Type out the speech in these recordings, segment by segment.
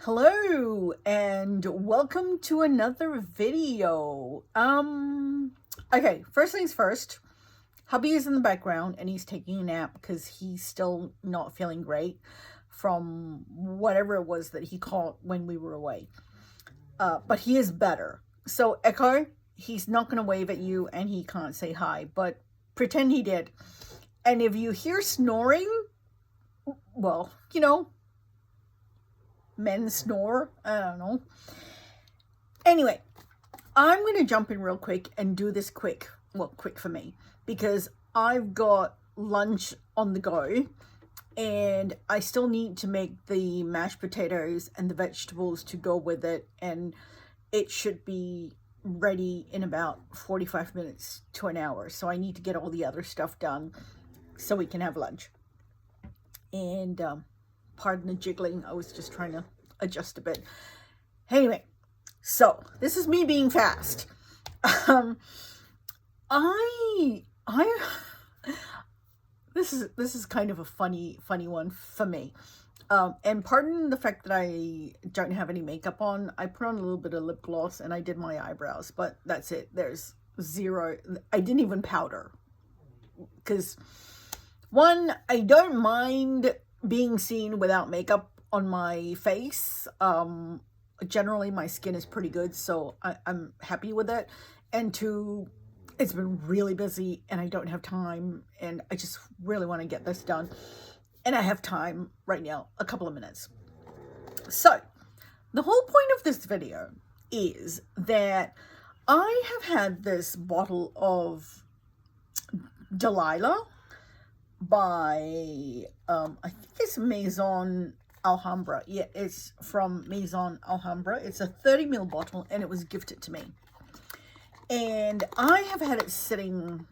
Hello and welcome to another video. Okay, first things first. Hubby is in the background and he's taking a nap because he's still not feeling great from whatever it was that he caught when we were away. But he is better. So Echo, he's not going to wave at you and he can't say hi, but pretend he did. And if you hear snoring, well, men snore. I don't know. Anyway, I'm going to jump in real quick and do this quick. Well, quick for me, because I've got lunch on the go and I still need to make the mashed potatoes and the vegetables to go with it. And it should be ready in about 45 minutes to an hour. So I need to get all the other stuff done so we can have lunch. And, pardon the jiggling. I was just trying to adjust a bit. Anyway, so this is me being fast. This is kind of a funny one for me. And pardon the fact that I don't have any makeup on. I put on a little bit of lip gloss and I did my eyebrows, but that's it. There's zero. I didn't even powder because one, I don't mind being seen without makeup on my face. Generally my skin is pretty good, so I'm happy with it. And two, it's been really busy and I don't have time and I just really want to get this done. And I have time right now, a couple of minutes. So the whole point of this video is that I have had this bottle of Delilah by I think it's Maison Alhambra. Yeah, it's from Maison Alhambra. It's a 30 ml bottle and it was gifted to me. And I have had it sitting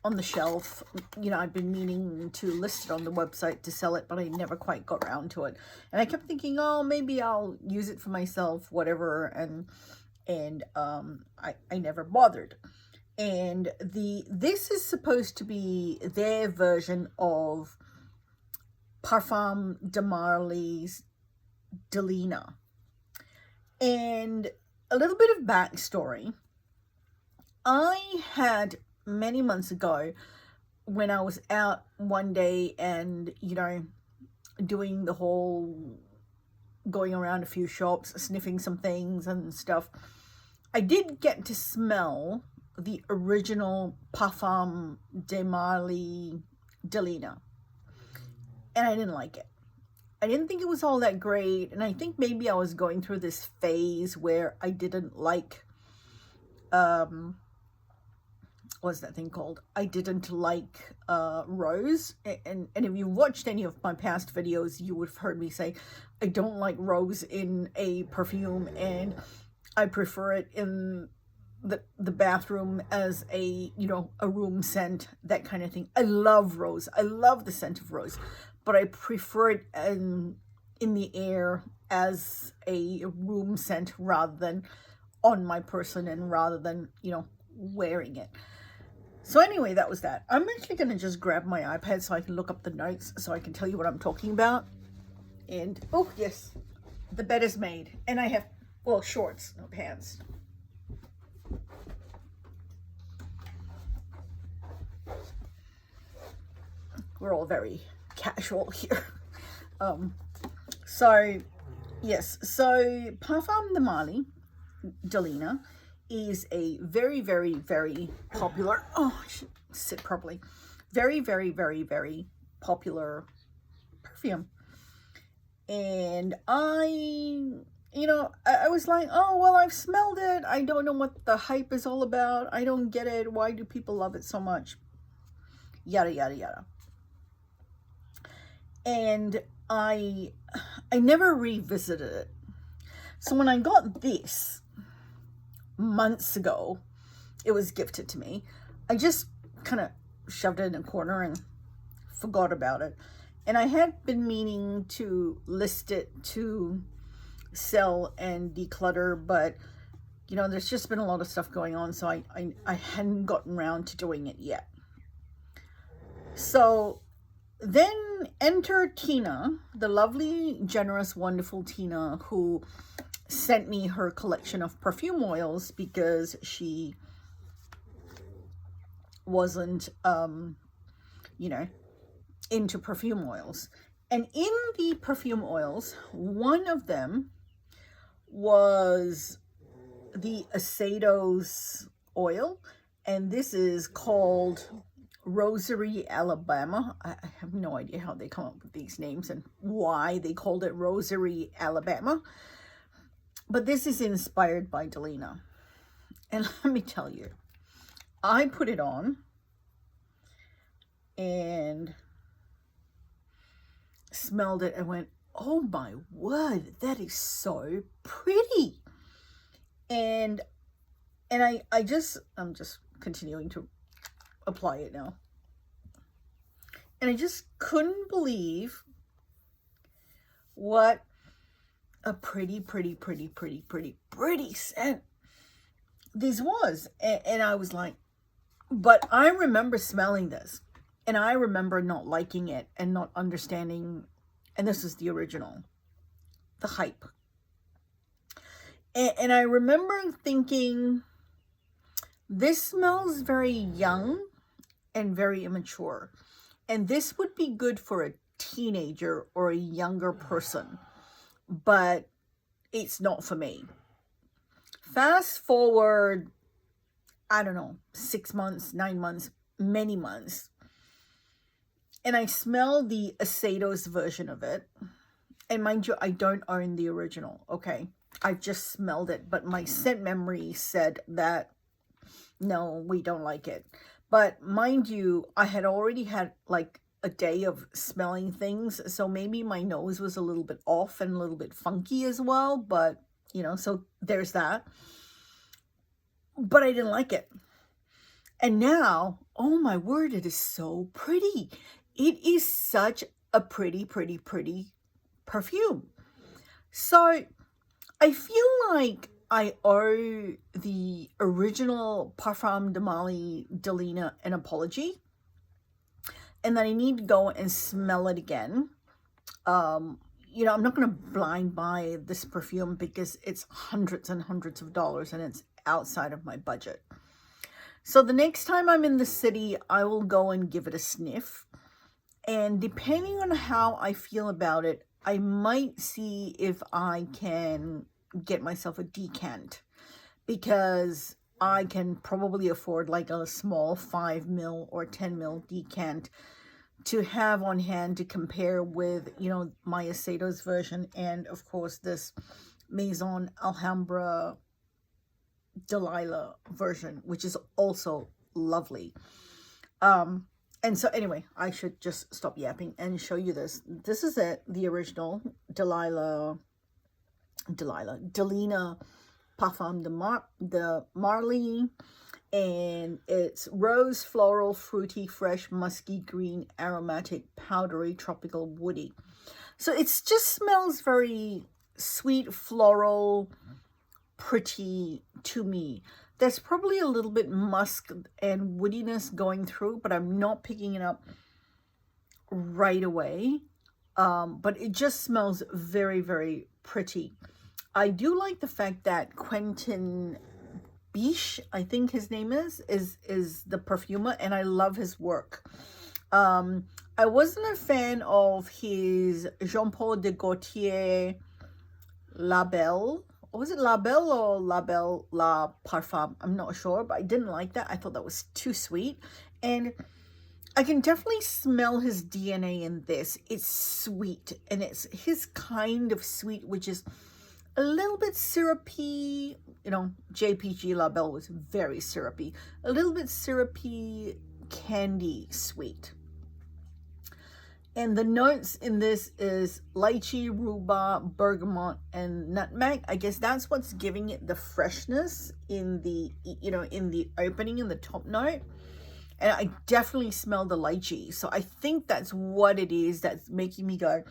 on the shelf. I've been meaning to list it on the website to sell it, but I never quite got around to it. And I kept thinking, oh, maybe I'll use it for myself, whatever. And I never bothered. And this is supposed to be their version of Parfums de Marly Delina. And a little bit of backstory. I had many months ago, when I was out one day and, doing the whole going around a few shops, sniffing some things and stuff, I did get to smell the original Parfums de Marly Delina. And I didn't like it. I didn't think it was all that great. And I think maybe I was going through this phase where I didn't like, what's that thing called? I didn't like rose. And if you watched any of my past videos, you would have heard me say, I don't like rose in a perfume and I prefer it in the bathroom as a room scent, that kind of thing. I love rose. I love the scent of rose, but I prefer it in the air as a room scent rather than on my person and rather than, wearing it. So anyway, that was that. I'm actually going to just grab my iPad so I can look up the notes so I can tell you what I'm talking about. And, oh yes, the bed is made. And I have, well, shorts, no pants. We're all very casual here. So yes, so Parfums de Marly Delina is a very, very, very popular, I should sit properly, very, very, very, very popular perfume. And I was like, oh, well, I've smelled it. I don't know what the hype is all about. I don't get it. Why do people love it so much? Yada, yada, yada. And I never revisited it. So when I got this months ago, it was gifted to me. I just kind of shoved it in a corner and forgot about it. And I had been meaning to list it to sell and declutter, but there's just been a lot of stuff going on, so I hadn't gotten around to doing it yet. So then enter Tina, the lovely, generous, wonderful Tina, who sent me her collection of perfume oils because she wasn't, you know, into perfume oils. And in the perfume oils, one of them was the Asedos oil, and this is called Rosary, Alabama. I have no idea how they come up with these names and why they called it Rosary, Alabama. But this is inspired by Delilah. And let me tell you, I put it on and smelled it and went, oh my word, that is so pretty. And I'm just continuing to apply it now. And I just couldn't believe what a pretty scent this was. And I was like, but I remember smelling this and I remember not liking it and not understanding. And this is the original, the hype. And I remember thinking, this smells very young and very immature. And this would be good for a teenager or a younger person. But it's not for me. Fast forward, I don't know, 6 months, 9 months, many months. And I smell the Asedos version of it. And mind you, I don't own the original, okay? I've just smelled it, but my scent memory said that, no, we don't like it. But mind you, I had already had like a day of smelling things, so maybe my nose was a little bit off and a little bit funky as well, but, you know, so there's that. But I didn't like it. And now, oh my word, it is so pretty. It is such a pretty perfume. So I feel like I owe the original Parfums de Marly Delina an apology, and that I need to go and smell it again. You know, I'm not going to blind buy this perfume because it's hundreds and hundreds of dollars and it's outside of my budget. So the next time I'm in the city, I will go and give it a sniff. And depending on how I feel about it, I might see if I can get myself a decant, because I can probably afford like a small 5 ml or 10 ml decant to have on hand to compare with, you know, my Asedos version and of course this Maison Alhambra Delilah version, which is also lovely. And so anyway, I should just stop yapping and show you this. This is it, the original Delina Parfums de Marly, and it's rose, floral, fruity, fresh, musky, green, aromatic, powdery, tropical, woody. So it just smells very sweet, floral, pretty to me. There's probably a little bit musk and woodiness going through, but I'm not picking it up right away. But it just smells very pretty. I do like the fact that Quentin Biche, I think his name is the perfumer, and I love his work. I wasn't a fan of his Jean-Paul de Gaultier Label. Was it Label or Label La Parfum? I'm not sure, but I didn't like that. I thought that was too sweet. And I can definitely smell his DNA in this. It's sweet, and it's his kind of sweet, which is a little bit syrupy. You know, JPG Label was very syrupy. A little bit syrupy, candy sweet. And the notes in this is lychee, rhubarb, bergamot, and nutmeg. I guess that's what's giving it the freshness in the, you know, in the opening, in the top note. And I definitely smell the lychee. So I think that's what it is that's making me go,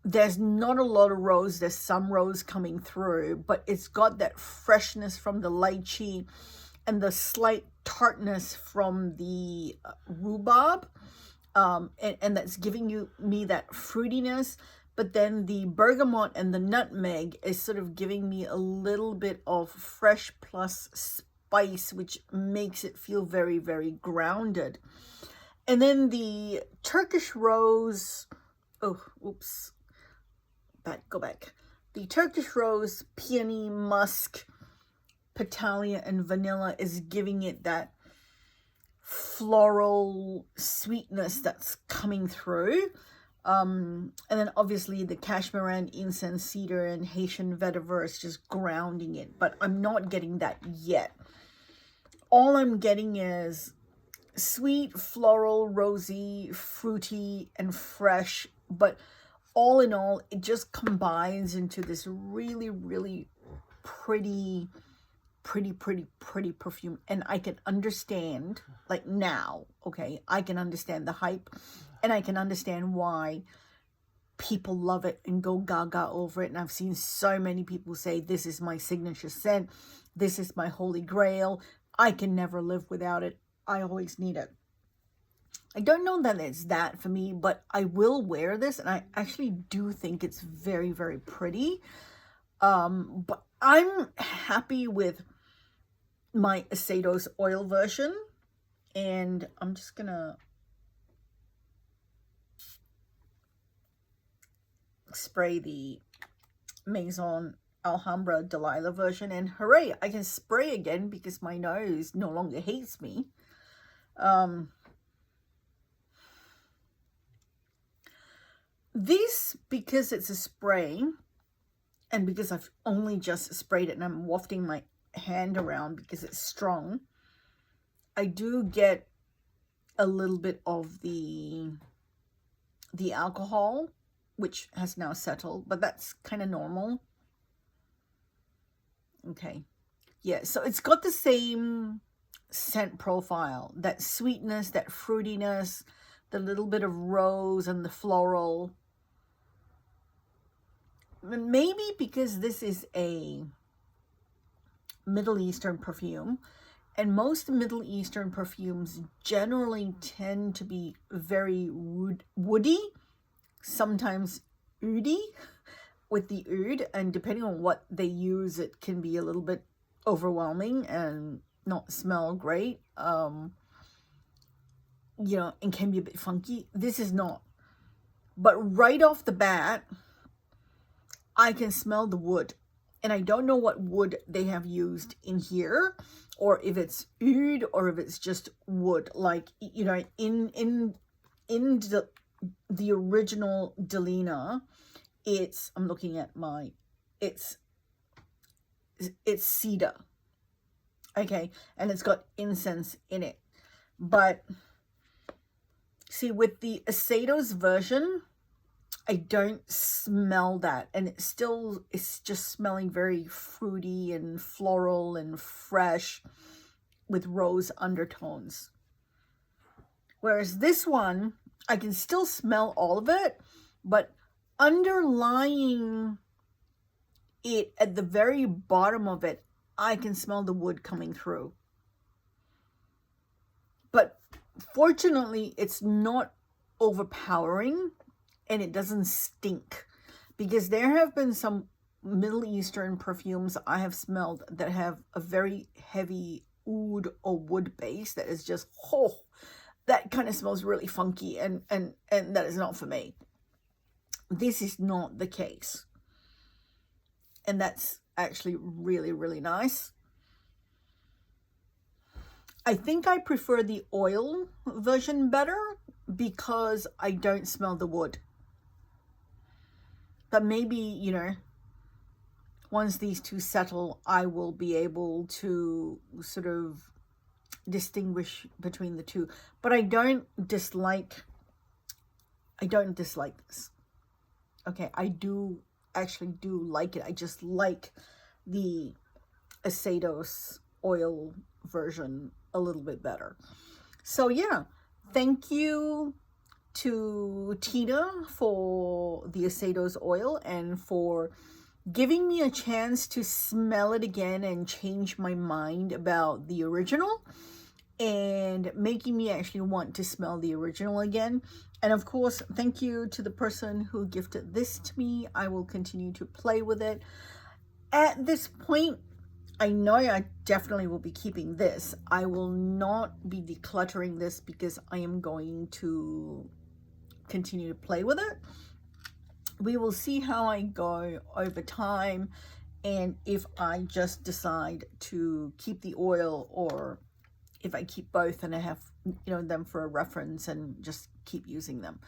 there's not a lot of rose. There's some rose coming through, but it's got that freshness from the lychee and the slight tartness from the rhubarb. and that's giving me that fruitiness. But then the bergamot and the nutmeg is sort of giving me a little bit of fresh plus spice, which makes it feel very, very grounded. And then the Turkish rose, oh, oops, go back. The Turkish rose, peony, musk, Petalia, and vanilla is giving it that floral sweetness that's coming through. And then obviously the cashmere, incense, cedar, and Haitian vetiver is just grounding it. But I'm not getting that yet. All I'm getting is sweet, floral, rosy, fruity, and fresh. But all in all, it just combines into this really, really pretty perfume. And I can understand, like now, okay, I can understand the hype, and I can understand why people love it and go gaga over it. And I've seen so many people say, this is my signature scent, this is my holy grail, I can never live without it, I always need it. I don't know that it's that for me, but I will wear this, and I actually do think it's very, very pretty. But I'm happy with my Asedos oil version, and I'm just gonna spray the Maison Alhambra Delilah version, and hooray, I can spray again because my nose no longer hates me. This, because it's a spray, and because I've only just sprayed it and I'm wafting my hand around because it's strong, I do get a little bit of the alcohol, which has now settled, but that's kind of normal. Okay, yeah, so it's got the same scent profile, that sweetness, that fruitiness, the little bit of rose and the floral. Maybe because this is a Middle Eastern perfume, and most Middle Eastern perfumes generally tend to be very woody, sometimes oody, with the oud, and depending on what they use, it can be a little bit overwhelming and not smell great, you know, and can be a bit funky. This is not. But right off the bat, I can smell the wood, and I don't know what wood they have used in here, or if it's oud, or if it's just wood. Like, you know, in the original Delilah, it's, I'm looking at my, it's cedar, okay, and it's got incense in it. But see, with the Asedos version, I don't smell that, and it's just smelling very fruity and floral and fresh with rose undertones. Whereas this one, I can still smell all of it, but underlying it at the very bottom of it, I can smell the wood coming through. But fortunately, it's not overpowering, and it doesn't stink, because there have been some Middle Eastern perfumes I have smelled that have a very heavy oud or wood base that is just, oh, that kind of smells really funky, and that is not for me. This is not the case, and that's actually really, really nice. I think I prefer the oil version better because I don't smell the wood. But maybe, you know, once these two settle, I will be able to sort of distinguish between the two. But I don't dislike this. Okay, I actually do like it. I just like the Asedos oil version a little bit better. So yeah, thank you to Tina for the Asedos oil, and for giving me a chance to smell it again and change my mind about the original. and making me actually want to smell the original again. And of course, thank you to the person who gifted this to me. I will continue to play with it. At this point, I know I definitely will be keeping this. I will not be decluttering this because I am going to continue to play with it. We will see how I go over time, and if I just decide to keep the oil, or if I keep both and I have, you know, them for a reference and just keep using them.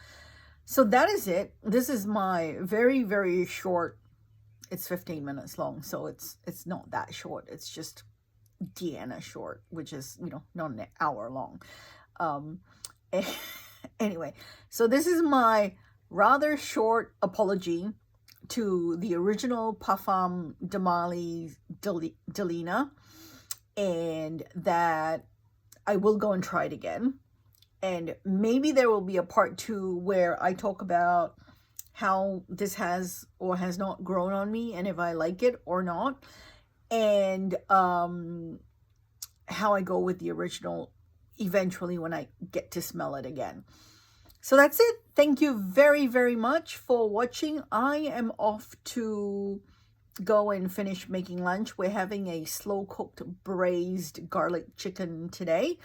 So that is it. This is my very, very short, it's 15 minutes long, so it's not that short. It's just Deanna short, which is, you know, not an hour long. Anyway, so this is my rather short apology to the original Parfums de Marly Delina, and that I will go and try it again. And maybe there will be a part 2 where I talk about how this has or has not grown on me, and if I like it or not, and how I go with the original eventually when I get to smell it again. So that's it. Thank you very, very much for watching. I am off to go and finish making lunch. We're having a slow-cooked braised garlic chicken today.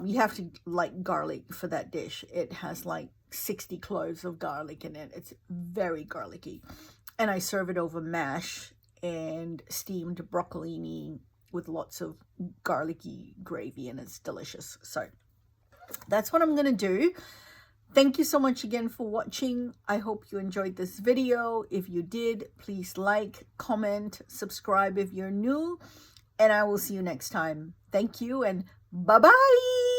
You have to like garlic for that dish. It has like 60 cloves of garlic in it. It's very garlicky. And I serve it over mash and steamed broccolini with lots of garlicky gravy, and it's delicious. So that's what I'm going to do. Thank you so much again for watching. I hope you enjoyed this video. If you did, please like, comment, subscribe if you're new, and I will see you next time. Thank you, and bye-bye.